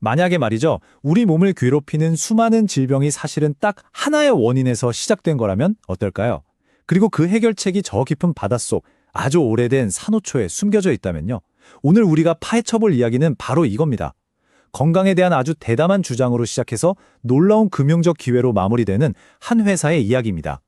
만약에 말이죠, 우리 몸을 괴롭히는 수많은 질병이 사실은 딱 하나의 원인에서 시작된 거라면 어떨까요? 그리고 그 해결책이 저 깊은 바닷속 아주 오래된 산호초에 숨겨져 있다면요. 오늘 우리가 파헤쳐볼 이야기는 바로 이겁니다. 건강에 대한 아주 대담한 주장으로 시작해서 놀라운 금융적 기회로 마무리되는 한 회사의 이야기입니다.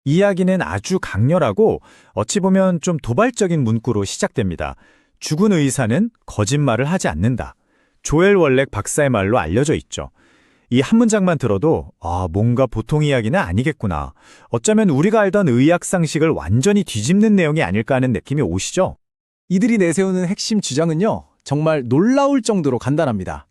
이야기는 아주 강렬하고 어찌 보면 좀 도발적인 문구로 시작됩니다. 죽은 의사는 거짓말을 하지 않는다. 조엘 월렉 박사의 말로 알려져 있죠. 이 한 문장만 들어도 뭔가 보통 이야기는 아니겠구나. 어쩌면 우리가 알던 의학 상식을 완전히 뒤집는 내용이 아닐까 하는 느낌이 오시죠? 이들이 내세우는 핵심 주장은요, 정말 놀라울 정도로 간단합니다.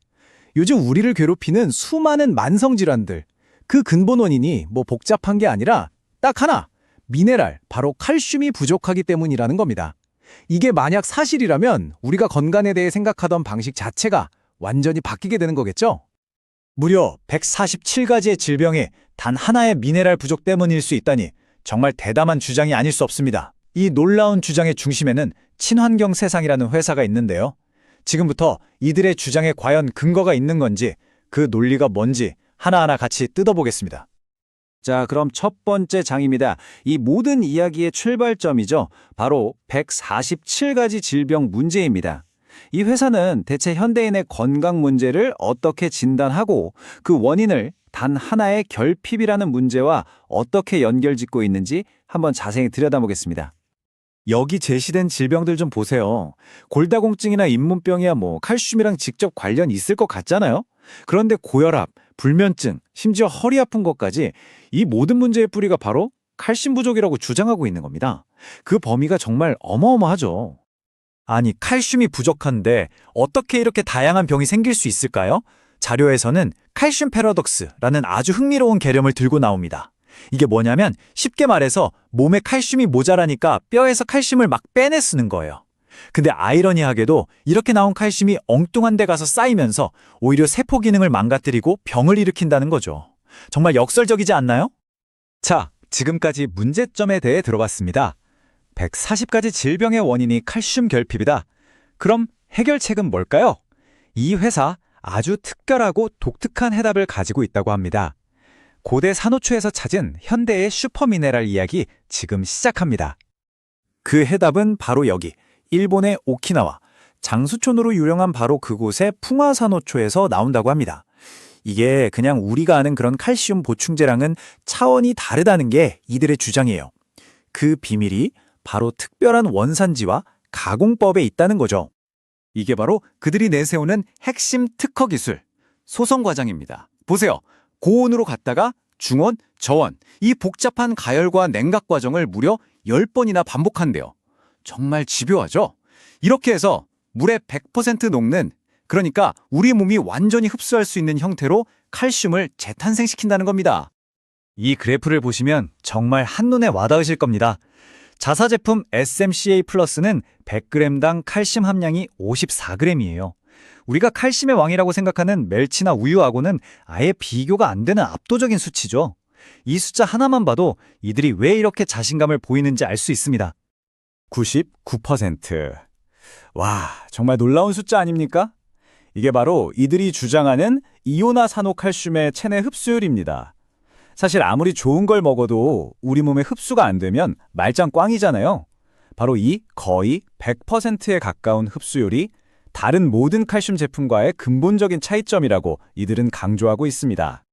요즘 우리를 괴롭히는 수많은 만성질환들, 그 근본 원인이 복잡한 게 아니라 딱 하나, 미네랄, 바로 칼슘이 부족하기 때문이라는 겁니다. 이게 만약 사실이라면 우리가 건강에 대해 생각하던 방식 자체가 완전히 바뀌게 되는 거겠죠? 무려 147가지의 질병이 단 하나의 미네랄 부족 때문일 수 있다니 정말 대담한 주장이 아닐 수 없습니다. 이 놀라운 주장의 중심에는 친환경 세상이라는 회사가 있는데요. 지금부터 이들의 주장에 과연 근거가 있는 건지, 그 논리가 뭔지 하나하나 같이 뜯어보겠습니다. 자, 그럼 첫 번째 장입니다. 이 모든 이야기의 출발점이죠. 바로 147가지 질병 문제입니다. 이 회사는 대체 현대인의 건강 문제를 어떻게 진단하고 그 원인을 단 하나의 결핍이라는 문제와 어떻게 연결짓고 있는지 한번 자세히 들여다보겠습니다. 여기 제시된 질병들 좀 보세요. 골다공증이나 잇몸병이야 칼슘이랑 직접 관련 있을 것 같잖아요? 그런데 고혈압, 불면증, 심지어 허리 아픈 것까지 이 모든 문제의 뿌리가 바로 칼슘 부족이라고 주장하고 있는 겁니다. 그 범위가 정말 어마어마하죠. 아니, 칼슘이 부족한데 어떻게 이렇게 다양한 병이 생길 수 있을까요? 자료에서는 칼슘 패러독스라는 아주 흥미로운 개념을 들고 나옵니다. 이게 뭐냐면 쉽게 말해서 몸에 칼슘이 모자라니까 뼈에서 칼슘을 막 빼내 쓰는 거예요. 근데 아이러니하게도 이렇게 나온 칼슘이 엉뚱한 데 가서 쌓이면서 오히려 세포 기능을 망가뜨리고 병을 일으킨다는 거죠. 정말 역설적이지 않나요? 자, 지금까지 문제점에 대해 들어봤습니다. 140가지 질병의 원인이 칼슘 결핍이다. 그럼 해결책은 뭘까요? 이 회사 아주 특별하고 독특한 해답을 가지고 있다고 합니다. 고대 산호초에서 찾은 현대의 슈퍼미네랄 이야기 지금 시작합니다. 그 해답은 바로 여기, 일본의 오키나와, 장수촌으로 유명한 바로 그곳의 풍화산호초에서 나온다고 합니다. 이게 그냥 우리가 아는 그런 칼슘 보충제랑은 차원이 다르다는 게 이들의 주장이에요. 그 비밀이 바로 특별한 원산지와 가공법에 있다는 거죠. 이게 바로 그들이 내세우는 핵심 특허 기술, 소성 과정입니다. 보세요. 고온으로 갔다가 중온, 저온, 이 복잡한 가열과 냉각 과정을 무려 10번이나 반복한대요. 정말 집요하죠? 이렇게 해서 물에 100% 녹는, 그러니까 우리 몸이 완전히 흡수할 수 있는 형태로 칼슘을 재탄생시킨다는 겁니다. 이 그래프를 보시면 정말 한눈에 와닿으실 겁니다. 자사 제품 SMCA 플러스는 100g당 칼슘 함량이 54g이에요. 우리가 칼슘의 왕이라고 생각하는 멸치나 우유하고는 아예 비교가 안 되는 압도적인 수치죠. 이 숫자 하나만 봐도 이들이 왜 이렇게 자신감을 보이는지 알 수 있습니다. 99%. 와, 정말 놀라운 숫자 아닙니까? 이게 바로 이들이 주장하는 이오나산호칼슘의 체내 흡수율입니다. 사실 아무리 좋은 걸 먹어도 우리 몸에 흡수가 안 되면 말짱 꽝이잖아요. 바로 이 거의 100%에 가까운 흡수율이 다른 모든 칼슘 제품과의 근본적인 차이점이라고 이들은 강조하고 있습니다.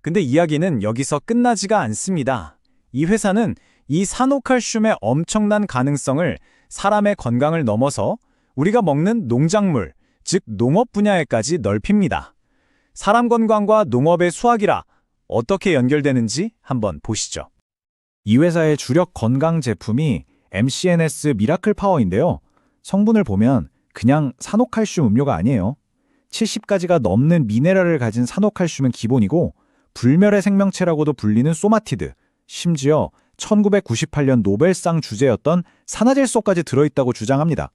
근데 이야기는 여기서 끝나지가 않습니다. 이 회사는 이 산호칼슘의 엄청난 가능성을 사람의 건강을 넘어서 우리가 먹는 농작물, 즉 농업 분야에까지 넓힙니다. 사람 건강과 농업의 수학이라 어떻게 연결되는지 한번 보시죠. 이 회사의 주력 건강 제품이 MCNS 미라클 파워인데요. 성분을 보면 그냥 산호칼슘 음료가 아니에요. 70가지가 넘는 미네랄을 가진 산호칼슘은 기본이고 불멸의 생명체라고도 불리는 소마티드, 심지어 1998년 노벨상 주제였던 산화질소까지 들어있다고 주장합니다.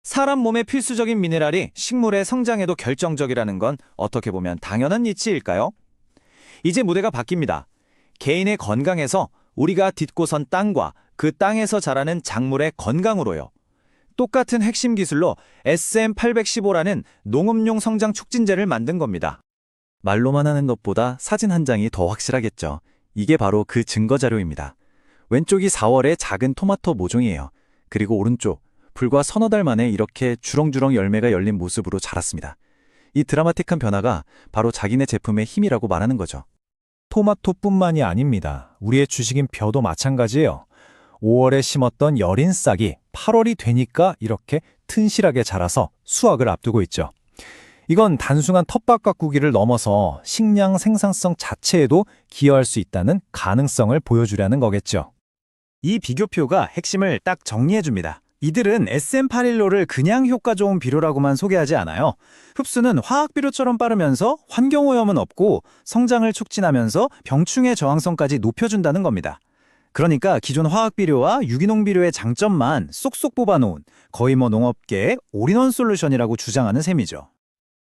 사람 몸의 필수적인 미네랄이 식물의 성장에도 결정적이라는 건 어떻게 보면 당연한 이치일까요? 이제 무대가 바뀝니다. 개인의 건강에서 우리가 딛고 선 땅과 그 땅에서 자라는 작물의 건강으로요. 똑같은 핵심 기술로 SM815라는 농업용 성장 촉진제를 만든 겁니다. 말로만 하는 것보다 사진 한 장이 더 확실하겠죠. 이게 바로 그 증거 자료입니다. 왼쪽이 4월의 작은 토마토 모종이에요. 그리고 오른쪽, 불과 서너 달 만에 이렇게 주렁주렁 열매가 열린 모습으로 자랐습니다. 이 드라마틱한 변화가 바로 자기네 제품의 힘이라고 말하는 거죠. 토마토뿐만이 아닙니다. 우리의 주식인 벼도 마찬가지예요. 5월에 심었던 여린 싹이 8월이 되니까 이렇게 튼실하게 자라서 수확을 앞두고 있죠. 이건 단순한 텃밭 가꾸기를 넘어서 식량 생산성 자체에도 기여할 수 있다는 가능성을 보여주려는 거겠죠. 이 비교표가 핵심을 딱 정리해줍니다. 이들은 SM815를 그냥 효과 좋은 비료라고만 소개하지 않아요. 흡수는 화학 비료처럼 빠르면서 환경오염은 없고 성장을 촉진하면서 병충해 저항성까지 높여준다는 겁니다. 그러니까 기존 화학 비료와 유기농 비료의 장점만 쏙쏙 뽑아놓은 거의 농업계의 올인원 솔루션이라고 주장하는 셈이죠.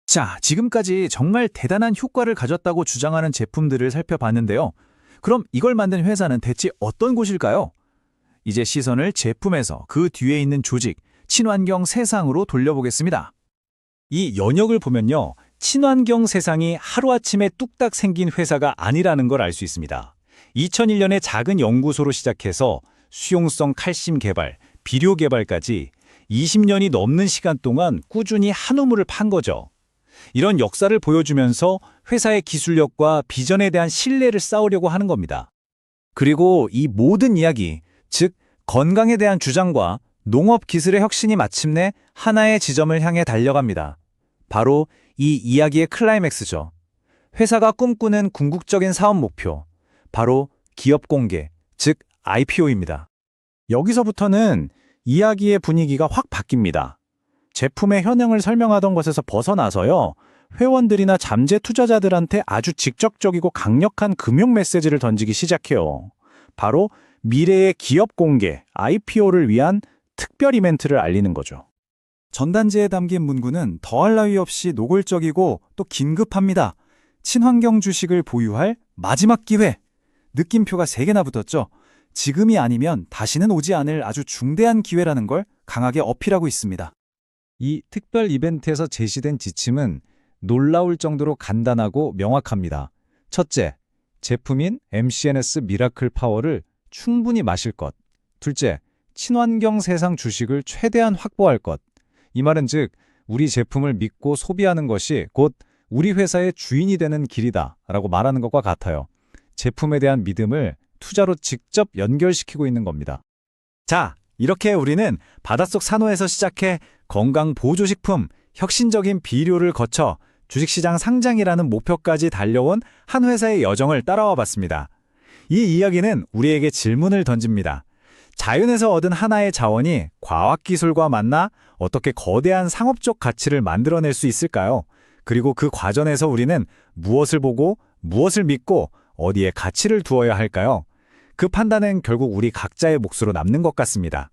자, 지금까지 정말 대단한 효과를 가졌다고 주장하는 제품들을 살펴봤는데요. 그럼 이걸 만든 회사는 대체 어떤 곳일까요? 이제 시선을 제품에서 그 뒤에 있는 조직, 친환경 세상으로 돌려보겠습니다. 이 연역을 보면요, 친환경 세상이 하루아침에 뚝딱 생긴 회사가 아니라는 걸 알 수 있습니다. 2001년에 작은 연구소로 시작해서 수용성 칼슘 개발, 비료 개발까지 20년이 넘는 시간 동안 꾸준히 한 우물을 판 거죠. 이런 역사를 보여주면서 회사의 기술력과 비전에 대한 신뢰를 쌓으려고 하는 겁니다. 그리고 이 모든 이야기, 즉 건강에 대한 주장과 농업 기술의 혁신이 마침내 하나의 지점을 향해 달려갑니다. 바로 이 이야기의 클라이맥스죠. 회사가 꿈꾸는 궁극적인 사업 목표, 바로 기업 공개, 즉 IPO입니다. 여기서부터는 이야기의 분위기가 확 바뀝니다. 제품의 현황을 설명하던 것에서 벗어나서요, 회원들이나 잠재 투자자들한테 아주 직접적이고 강력한 금융 메시지를 던지기 시작해요. 바로 미래의 기업 공개, IPO를 위한 특별 이벤트를 알리는 거죠. 전단지에 담긴 문구는 더할 나위 없이 노골적이고 또 긴급합니다. 친환경 주식을 보유할 마지막 기회. 느낌표가 3개나 붙었죠. 지금이 아니면 다시는 오지 않을 아주 중대한 기회라는 걸 강하게 어필하고 있습니다. 이 특별 이벤트에서 제시된 지침은 놀라울 정도로 간단하고 명확합니다. 첫째, 제품인 MCNS 미라클 파워를 충분히 마실 것. 둘째, 친환경 세상 주식을 최대한 확보할 것. 이 말은 즉, 우리 제품을 믿고 소비하는 것이 곧 우리 회사의 주인이 되는 길이다 라고 말하는 것과 같아요. 제품에 대한 믿음을 투자로 직접 연결시키고 있는 겁니다. 자, 이렇게 우리는 바닷속 산호에서 시작해 건강 보조식품, 혁신적인 비료를 거쳐 주식시장 상장이라는 목표까지 달려온 한 회사의 여정을 따라와 봤습니다. 이 이야기는 우리에게 질문을 던집니다. 자연에서 얻은 하나의 자원이 과학기술과 만나 어떻게 거대한 상업적 가치를 만들어낼 수 있을까요? 그리고 그 과정에서 우리는 무엇을 보고 무엇을 믿고 어디에 가치를 두어야 할까요? 그 판단은 결국 우리 각자의 몫으로 남는 것 같습니다.